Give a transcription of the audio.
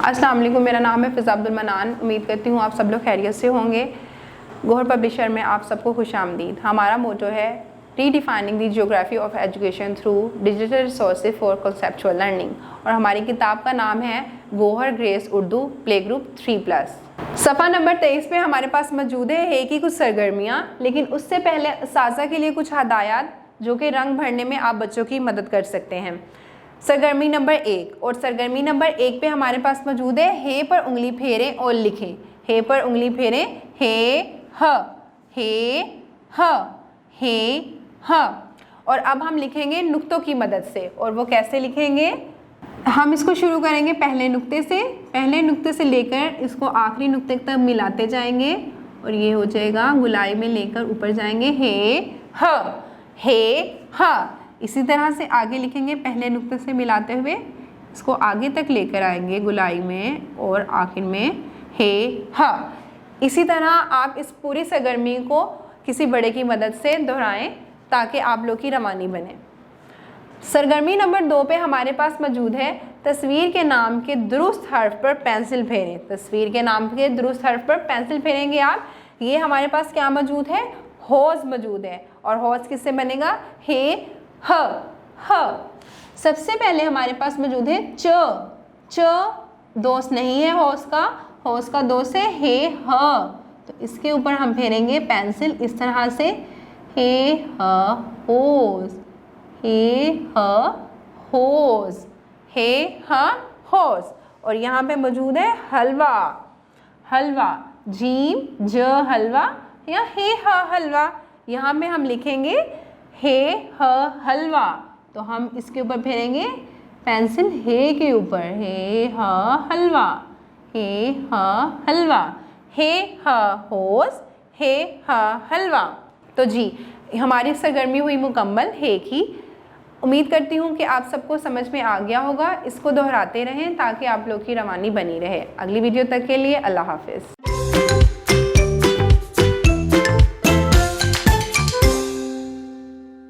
अस्सलाम वालेकुम, मेरा नाम है फ़िज़ा अब्दुल मनान। उम्मीद करती हूँ आप सब लोग खैरियत से होंगे। गौहर पब्लिशर में आप सबको खुशामदीद। हमारा मोटो है redefining the geography of education through digital resources for conceptual learning, और हमारी किताब का नाम है Gauhar grace Urdu play group 3+। सफ़ा नंबर 23 पे हमारे पास मौजूद है कि कुछ सरगर्मियाँ, लेकिन उससे पहले असातिज़ा के लिए कुछ हदायत जो कि रंग भरने में आप बच्चों की मदद कर सकते हैं। सरगर्मी नंबर 1, और सरगर्मी नंबर 1 पे हमारे पास मौजूद है हे पर उंगली फेरें और लिखें। हे पर उंगली फेरें, हे ह, हे ह, हे ह। और अब हम लिखेंगे नुक्तों की मदद से, और वो कैसे लिखेंगे? हम इसको शुरू करेंगे पहले नुक्ते से। पहले नुक्ते से लेकर इसको आखिरी नुक्ते तक मिलाते जाएंगे, और ये हो जाएगा गुलाई में लेकर ऊपर जाएंगे हे ह, हे ह। इसी तरह से आगे लिखेंगे पहले नुक्ते से मिलाते हुए, इसको आगे तक लेकर आएंगे गुलाई में और आखिर में हे ह। इसी तरह आप इस पूरी सरगर्मी को किसी बड़े की मदद से दोहराएं ताकि आप लोग की रवानी बने। सरगर्मी नंबर 2 पे हमारे पास मौजूद है तस्वीर के नाम के दुरुस्त हर्फ पर पेंसिल फेरें। तस्वीर के नाम के दुरुस्त हर्फ पर पेंसिल फेरेंगे आप। ये हमारे पास क्या मौजूद है? हौज मौजूद है। और हौज किससे बनेगा? हे ह, ह। सबसे पहले हमारे पास मौजूद है च। च दोस्त नहीं है हौज का, हौज का दोस्त है हे ह। तो इसके ऊपर हम फेरेंगे पेंसिल इस तरह से, हे ह होज, हे ह होज, हे ह होज। और यहाँ पे मौजूद है हलवा। हलवा, जीम ज हलवा या हे ह हलवा। यहाँ पे हम लिखेंगे हे ह हलवा। तो हम इसके ऊपर फेरेंगे पेंसिल हे के ऊपर, हे ह हलवा, हे ह हलवा, हे ह होज, हे ह हलवा। तो जी हमारी सरगर्मी हुई मुकम्मल हे की। उम्मीद करती हूँ कि आप सबको समझ में आ गया होगा। इसको दोहराते रहें ताकि आप लोग की रवानी बनी रहे। अगली वीडियो तक के लिए अल्लाह हाफिज़।